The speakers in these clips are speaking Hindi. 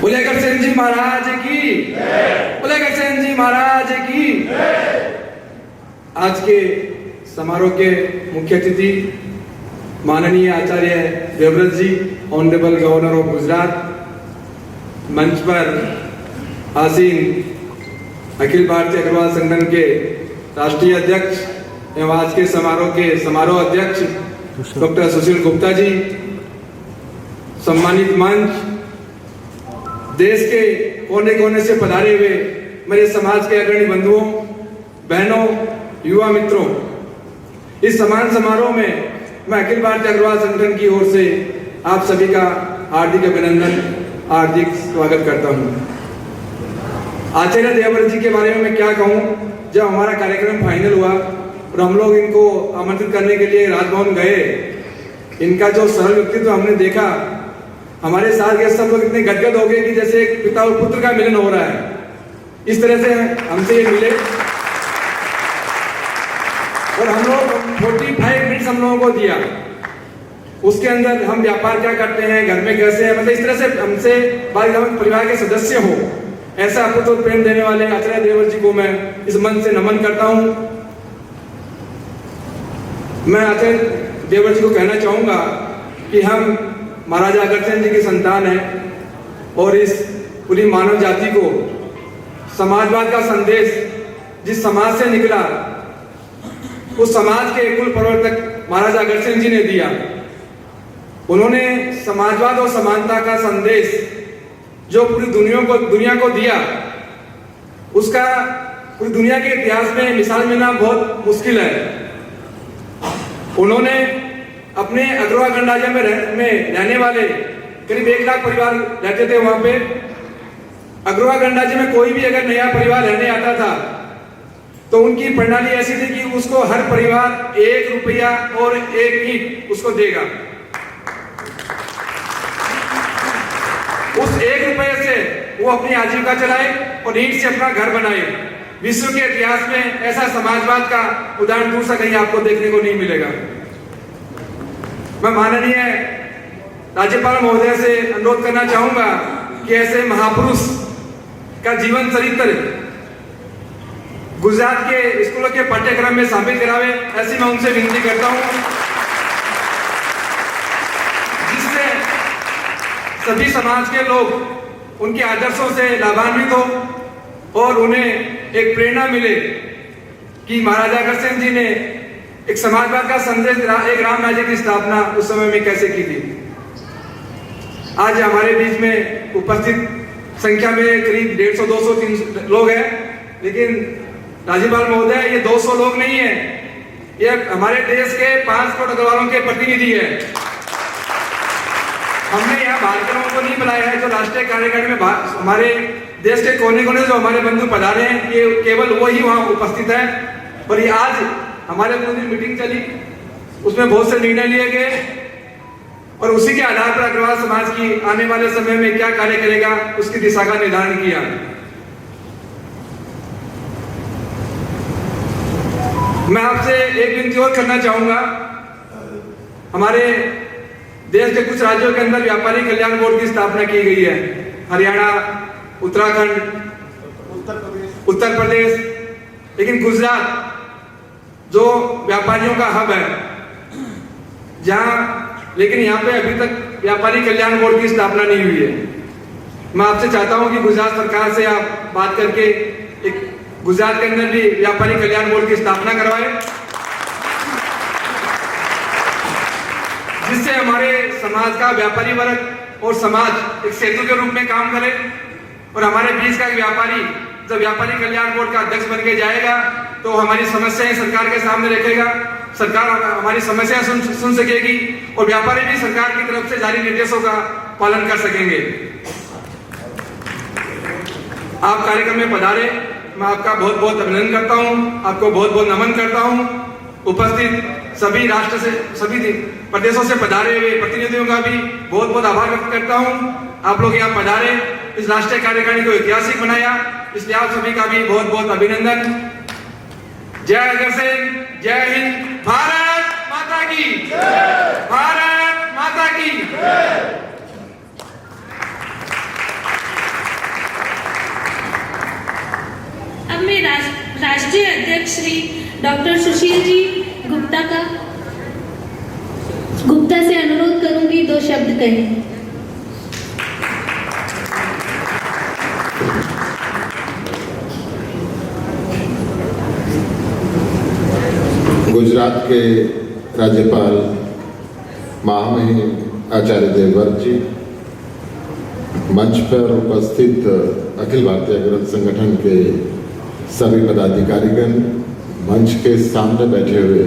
बोले अग्रसेन जी महाराज की, बोले अग्रसेन जी महाराज की। आज के समारोह के मुख्य अतिथि माननीय आचार्य देवव्रत जी, ऑनरेबल गवर्नर ऑफ गुजरात, मंच पर आसीन अखिल भारतीय अग्रवाल संगठन के राष्ट्रीय अध्यक्ष एवं आज के समारोह अध्यक्ष डॉक्टर सुशील गुप्ता जी, सम्मानित मंच, देश के कोने कोने से पधारे हुए मेरे समाज के अग्रणी बंधुओं, बहनों, युवा मित्रों, इस समान समारोह में मैं अखिल भारतीय अग्रवाल संगठन की ओर से आप सभी का हार्दिक अभिनंदन, हार्दिक स्वागत करता हूं। आचार्य देवव्रत जी के बारे में मैं क्या कहूं। जब हमारा कार्यक्रम फाइनल हुआ और हम लोग इनको आमंत्रित करने के लिए राजभवन गए, इनका जो सरल व्यक्तित्व हमने देखा, हमारे साथ के सब लोग इतने गदगद हो गए कि जैसे एक पिता और पुत्र का मिलन हो रहा है। इस तरह से हमसे ये मिले और हम लोग 45 मिनट्स हम लोगों को दिया। उसके अंदर हम व्यापार क्या करते हैं, घर में कैसे है, मतलब इस तरह से हमसे परिवार के सदस्य हो, ऐसा आपको तो प्रेम देने वाले आचार्य देवव्रत जी को मैं इस मन से नमन करता हूं। मैं आचार्य देवव्रत जी को कहना चाहूंगा कि हम महाराजा अग्रसेन जी की संतान है और इस पूरी मानव जाति को समाजवाद का संदेश जिस समाज से निकला, उस समाज के कुल प्रवर्तक महाराजा अग्रसेन जी ने दिया। उन्होंने समाजवाद और समानता का संदेश जो पूरी दुनिया को दिया, उसका पूरी दुनिया के इतिहास में मिसाल मिलना बहुत मुश्किल है। उन्होंने अपने अग्रवाल गणराज्य में रहने वाले करीब 1 लाख परिवार रहते थे। वहां पे अग्रवाल गणराज्य में कोई भी अगर नया परिवार रहने आता था तो उनकी प्रणाली ऐसी थी कि उसको हर परिवार 1 रुपया और 1 ईंट उसको देगा। उस 1 रुपये से वो अपनी आजीविका चलाए और ईंट से अपना घर बनाए। विश्व के इतिहास में ऐसा समाजवाद का उदाहरण दूसरा कहीं आपको देखने को नहीं मिलेगा। मैं माननीय राज्यपाल महोदय से अनुरोध करना चाहूंगा कि ऐसे महापुरुष का जीवन चरित्र गुजरात के स्कूलों के पाठ्यक्रम में शामिल करावे, ऐसी मैं उनसे विनती करता हूं, जिससे सभी समाज के लोग उनके आदर्शों से लाभान्वित हो और उन्हें एक प्रेरणा मिले कि महाराजा अग्रसेन जी ने एक समाजवाद का संदेश, एक राम राज्य की स्थापना उस समय में कैसे की थी। आज हमारे बीच में उपस्थित संख्या में करीब 150, 200, 300 लोग हैं, लेकिन राज्यपाल महोदय, ये 200 लोग नहीं है, ये हमारे देश के 5 करोड़ अग्रवालों के प्रतिनिधि है। हमने यहाँ बाहर के लोगों को नहीं बुलाया है। जो राष्ट्रीय कार्यकारिणी में हमारे देश के कोने कोने जो हमारे बंधु पधारे हैं, ये केवल वो ही वहां उपस्थित है। और ये आज हमारे 2 दिन मीटिंग चली, उसमें बहुत से निर्णय लिए गए और उसी के आधार पर अग्रवाल समाज की आने वाले समय में क्या कार्य करेगा, उसकी दिशा का निर्धारण किया। मैं आपसे एक विनती और करना चाहूंगा। हमारे देश के कुछ राज्यों के अंदर व्यापारी कल्याण बोर्ड की स्थापना की गई है। हरियाणा, उत्तराखंड, उत्तर प्रदेश, लेकिन गुजरात जो व्यापारियों का हब है, लेकिन यहाँ पे अभी तक व्यापारी कल्याण बोर्ड की स्थापना नहीं हुई है। मैं आपसे चाहता हूं कि गुजरात सरकार से आप बात करके एक गुजरात के अंदर भी व्यापारी कल्याण बोर्ड की स्थापना करवाए, जिससे हमारे समाज का व्यापारी वर्ग और समाज एक सेतु के रूप में काम करे और हमारे बीच का व्यापारी जब व्यापारी कल्याण बोर्ड का अध्यक्ष बन के जाएगा तो हमारी समस्याएं सरकार के सामने रखेगा, सरकार हमारी समस्याएं सुन सकेगी और व्यापारी भी सरकार की तरफ से जारी निर्देशों का पालन कर सकेंगे। आप कार्यक्रम में पधारे, मैं आपका बहुत बहुत अभिनंदन करता हूं, आपको बहुत बहुत नमन करता हूं। उपस्थित सभी राष्ट्र से, सभी प्रदेशों से पधारे हुए प्रतिनिधियों का भी बहुत बहुत आभार व्यक्त करता हूं। आप लोग यहाँ पधारे, इस राष्ट्रीय कार्यकारिणी को ऐतिहासिक बनाया, इसलिए आप सभी का भी बहुत बहुत अभिनंदन। जय अग्रसेन, जय हिंद, भारत माता की, भारत माता की। अध्यक्ष श्री डॉक्टर सुशील जी गुप्ता से अनुरोध करूंगी 2 शब्द कहें। गुजरात के राज्यपाल महामहिम आचार्य देवव्रत जी, मंच पर उपस्थित अखिल भारतीय अग्रवाल संगठन के सभी पदाधिकारीगण, मंच के सामने बैठे हुए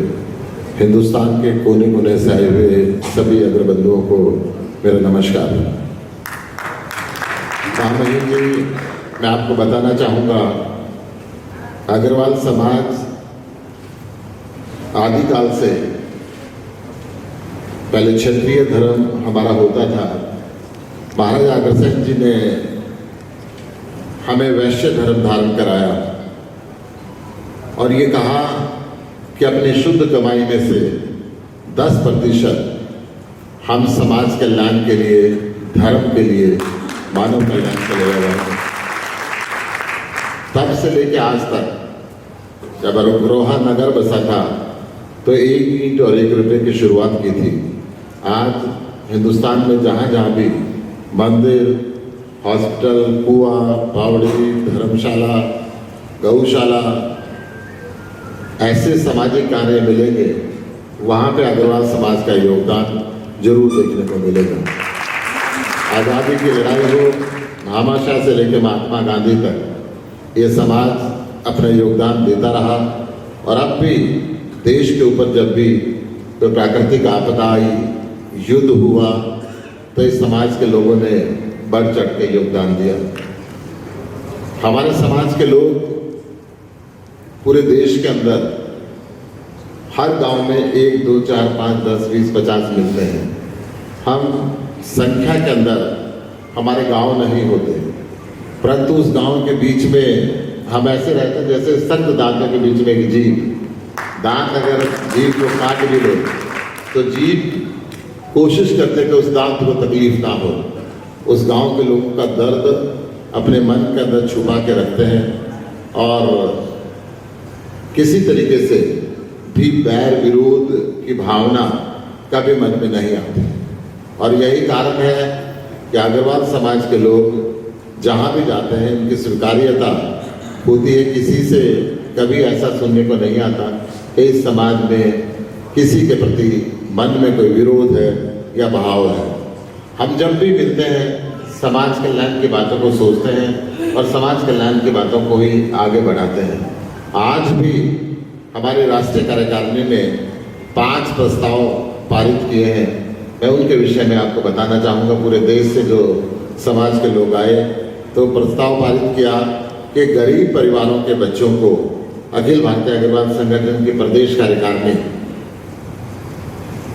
हिंदुस्तान के कोने कोने से आए हुए सभी अग्रबंधुओं को मेरा नमस्कार। महामहिम जी, मैं आपको बताना चाहूँगा, अग्रवाल समाज आदिकाल से, पहले क्षत्रिय धर्म हमारा होता था। महाराजा अग्रसेन जी ने हमें वैश्य धर्म धारण कराया और ये कहा कि अपनी शुद्ध कमाई में से 10% हम समाज कल्याण के लिए, धर्म के लिए, मानव कल्याण के लिए लगाएंगे। तब से लेके आज तक, जब अरोहा नगर बसा था तो 1 ईंट और 1 रुपये की शुरुआत की थी। आज हिंदुस्तान में जहाँ जहाँ भी मंदिर, हॉस्पिटल, कुआं, बावड़ी, धर्मशाला, गौशाला, ऐसे सामाजिक कार्य मिलेंगे, वहाँ पे अग्रवाल समाज का योगदान जरूर देखने को मिलेगा। आज़ादी की लड़ाई हो, भामाशाह से लेकर महात्मा गांधी तक, ये समाज अपना योगदान देता रहा और अब भी देश के ऊपर जब भी तो प्राकृतिक आपदा आई, युद्ध हुआ, तो इस समाज के लोगों ने बढ़ चढ़ के योगदान दिया। हमारे समाज के लोग पूरे देश के अंदर हर गांव में 1, 2, 4, 5, 10, 20, 50 मिलते हैं। हम संख्या के अंदर हमारे गांव नहीं होते, परंतु उस गांव के बीच में हम ऐसे रहते हैं जैसे संत दांतों के बीच में एक जीभ। दांत अगर जीभ को काट भी ले तो जीभ कोशिश करते कि उस दांत को तकलीफ ना हो। उस गांव के लोगों का दर्द अपने मन के अंदर छुपा के रखते हैं और किसी तरीके से भी बैर विरोध की भावना कभी मन में नहीं आती। और यही कारण है कि अग्रवाल समाज के लोग जहाँ भी जाते हैं, उनकी स्वीकार्यता होती है। किसी से कभी ऐसा सुनने को नहीं आता कि इस समाज में किसी के प्रति मन में कोई विरोध है या भाव है। हम जब भी मिलते हैं, समाज कल्याण की बातों को सोचते हैं और समाज कल्याण की बातों को ही आगे बढ़ाते हैं। आज भी हमारे राष्ट्रीय कार्यकारिणी ने 5 प्रस्ताव पारित किए हैं। मैं उनके विषय में आपको बताना चाहूँगा। पूरे देश से जो समाज के लोग आए तो प्रस्ताव पारित किया कि गरीब परिवारों के बच्चों को अखिल भारतीय अग्रवाल संगठन की प्रदेश कार्यकारिणी,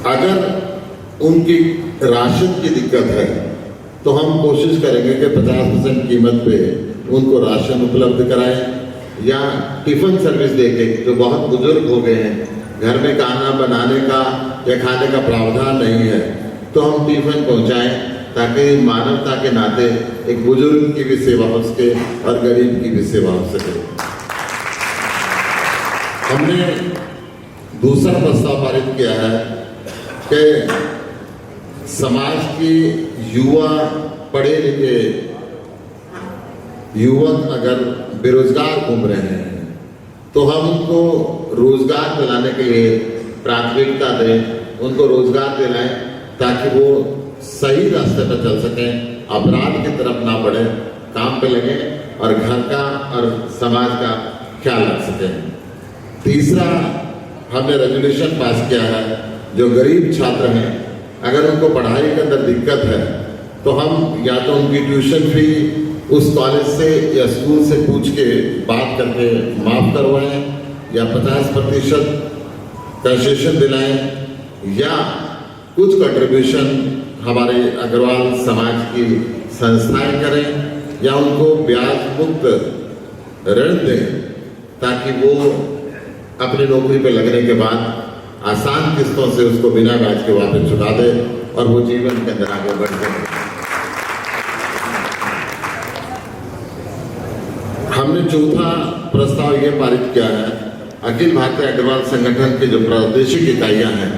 अगर उनकी राशन की दिक्कत है तो हम कोशिश करेंगे कि 50% कीमत पे उनको राशन उपलब्ध कराएं या टिफिन सर्विस देके, जो बहुत बुजुर्ग हो गए हैं, घर में खाना बनाने का या खाने का प्रावधान नहीं है, तो हम टिफिन पहुंचाएं ताकि मानवता के नाते एक बुजुर्ग की भी सेवा हो सके और गरीब की भी सेवा हो सके। हमने दूसरा प्रस्ताव पारित किया है कि समाज के युवा, पढ़े लिखे युवक अगर बेरोजगार घूम रहे हैं तो हम उनको रोजगार दिलाने के लिए प्राथमिकता दें, उनको रोजगार दिलाएं ताकि वो सही रास्ते पर चल सकें, अपराध की तरफ ना बढ़े, काम पे लगे और घर का और समाज का ख्याल रख सकें। तीसरा, हमने रेजोल्यूशन पास किया है, जो गरीब छात्र हैं अगर उनको पढ़ाई के अंदर दिक्कत है तो हम या तो उनकी ट्यूशन फी उस कॉलेज से या स्कूल से पूछ के बात करके माफ करवाएं या 50% कंसेशन दिलाएं या कुछ कंट्रीब्यूशन हमारे अग्रवाल समाज की संस्थाएं करें या उनको ब्याज मुक्त ऋण दें ताकि वो अपनी नौकरी पे लगने के बाद आसान किस्तों से उसको बिना ब्याज के वापस चुका दे और वो जीवन के अंदर आगे बढ़ सके। हमने चौथा प्रस्ताव ये पारित किया है, अखिल भारतीय अग्रवाल संगठन की जो प्रादेशिक इकाइयां हैं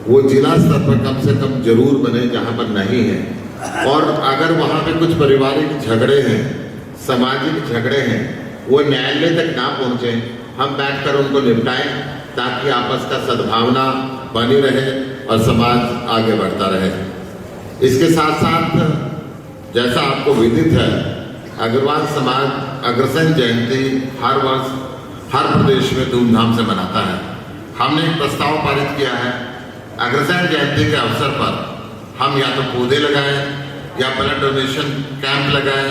वो जिला स्तर पर कम से कम जरूर बने जहां पर नहीं है। और अगर वहां पे कुछ पारिवारिक झगड़े हैं, सामाजिक झगड़े हैं, वो न्यायालय तक ना पहुंचे, हम बैठकर उनको निपटाएं ताकि आपस का सद्भावना बनी रहे और समाज आगे बढ़ता रहे। इसके साथ साथ जैसा आपको विदित है, अग्रवाल समाज अग्रसेन जयंती हर वर्ष हर प्रदेश में धूमधाम से मनाता है। हमने एक प्रस्ताव पारित किया है, अग्रसेन जयंती के अवसर पर हम या तो पौधे लगाएं या ब्लड डोनेशन कैंप लगाएं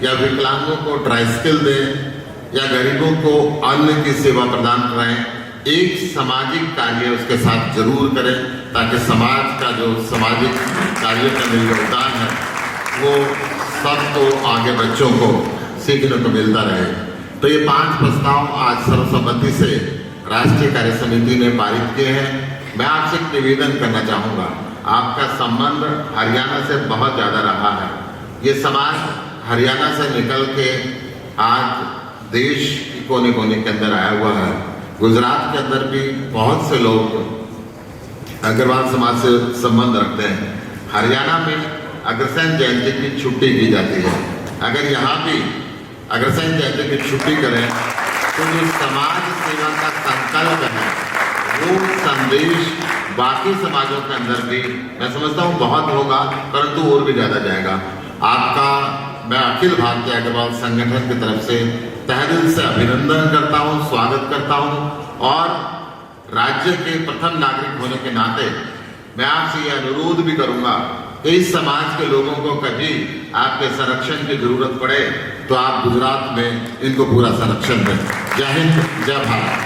या विकलांगों को ट्राइसाइकिल दें या गरीबों को अन्न की सेवा प्रदान कराएं। एक सामाजिक कार्य उसके साथ जरूर करें ताकि समाज का जो सामाजिक कार्य का योगदान है वो सबको आगे बच्चों को सीखने को मिलता रहे। तो ये 5 प्रस्ताव आज सर्वसम्मति से राष्ट्रीय कार्य समिति ने पारित किए हैं। मैं आपसे एक निवेदन करना चाहूँगा, आपका संबंध हरियाणा से बहुत ज़्यादा रहा है। ये समाज हरियाणा से निकल के आज देश के कोने कोने के अंदर आया हुआ है। गुजरात के अंदर भी बहुत से लोग अग्रवाल समाज से संबंध रखते हैं। हरियाणा में अग्रसेन जयंती की छुट्टी की जाती है। अगर यहाँ भी अग्रसेन जयंती की छुट्टी करें तो जो समाज सेवा का संकल्प है वो संदेश बाकी समाजों के अंदर भी मैं समझता हूँ बहुत होगा, परंतु और भी ज़्यादा जाएगा। आपका मैं अखिल भारतीय अग्रवाल संगठन की तरफ से तहे दिल से अभिनंदन करता हूँ, स्वागत करता हूँ और राज्य के प्रथम नागरिक होने के नाते मैं आपसे यह अनुरोध भी करूँगा कि इस समाज के लोगों को कभी आपके संरक्षण की जरूरत पड़े तो आप गुजरात में इनको पूरा संरक्षण दें। जय हिंद, जय भारत।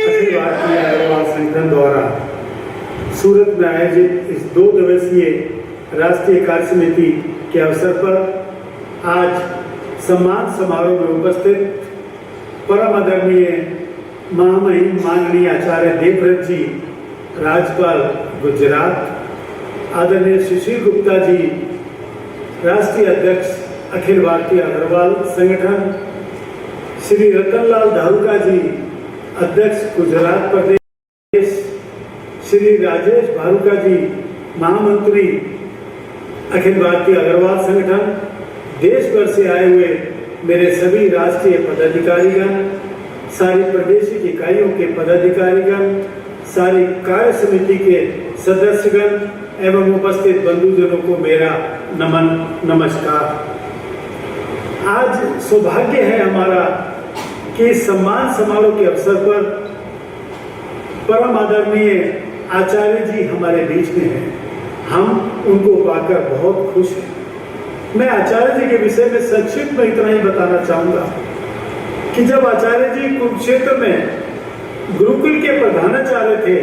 अखिल भारतीय अग्रवाल संगठन द्वारा सूरत में आयोजित इस 2 दिवसीय राष्ट्रीय कार्य समिति के अवसर पर आज सम्मान समारोह में उपस्थित परम आदरणीय महामहिम माननीय आचार्य देवव्रत जी, राज्यपाल गुजरात, आदरणीय सुशील गुप्ता जी, राष्ट्रीय अध्यक्ष अखिल भारतीय अग्रवाल संगठन, श्री रतनलाल धारुका जी, अध्यक्ष गुजरात प्रदेश, श्री राजेश भारुका जी, महामंत्री अखिल भारतीय अग्रवाल संगठन, देश भर से आए हुए मेरे सभी राष्ट्रीय पदाधिकारीगण, सारी प्रादेशिक इकाइयों के पदाधिकारीगण, सारी कार्य समिति के सदस्यगण एवं उपस्थित बंधुजनों को मेरा नमन नमस्कार। आज सौभाग्य है हमारा कि सम्मान समारोह के अवसर पर परम आदरणीय आचार्य जी हमारे बीच में हैं। हम उनको पाकर बहुत खुश हैं। मैं आचार्य जी के विषय में संक्षिप्त में इतना ही बताना चाहूंगा कि जब आचार्य जी कुरुक्षेत्र में गुरुकुल के प्रधानाचार्य थे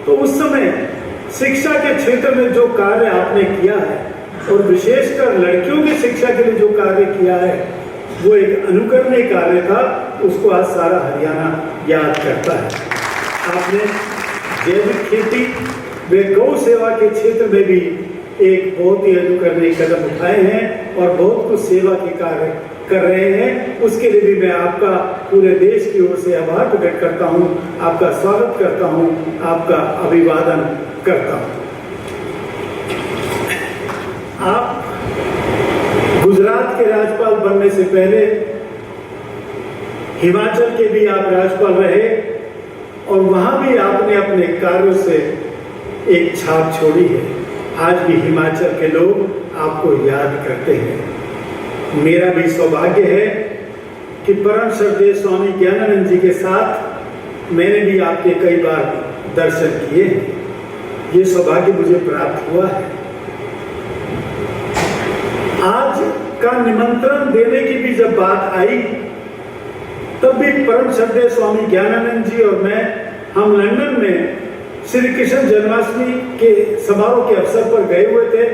तो उस समय शिक्षा के क्षेत्र में जो कार्य आपने किया है और विशेषकर लड़कियों की शिक्षा के लिए जो कार्य किया है वो एक अनुकरणीय कार्य था। उसको आज सारा हरियाणा याद करता है। आपने जैविक खेती व गौ सेवा के क्षेत्र में भी एक बहुत ही अनुकरणीय कदम उठाए हैं और बहुत कुछ सेवा के कार्य कर रहे हैं। उसके लिए भी मैं आपका पूरे देश की ओर से आभार प्रकट करता हूं, आपका स्वागत करता हूं, आपका अभिवादन करता हूं। आप गुजरात के राज्यपाल बनने से पहले हिमाचल के भी आप राज्यपाल रहे और वहां भी आपने अपने कार्यों से एक छाप छोड़ी है। आज भी हिमाचल के लोग आपको याद करते हैं। मेरा भी सौभाग्य है कि परम श्रद्धेय स्वामी ज्ञानानंद जी के साथ मैंने भी आपके कई बार दर्शन किए हैं। ये सौभाग्य मुझे प्राप्त हुआ है। आज का निमंत्रण देने की भी जब बात आई तब भी परम श्रद्धेय स्वामी ज्ञानानंद जी और मैं हम लंदन में श्री कृष्ण जन्माष्टमी के समारोह के अवसर पर गए हुए थे।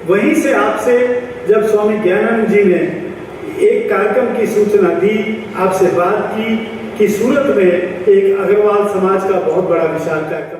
वहीं से आपसे जब स्वामी ज्ञानानंद जी ने एक कार्यक्रम की सूचना दी, आपसे बात की कि सूरत में एक अग्रवाल समाज का बहुत बड़ा विशाल कार्यक्रम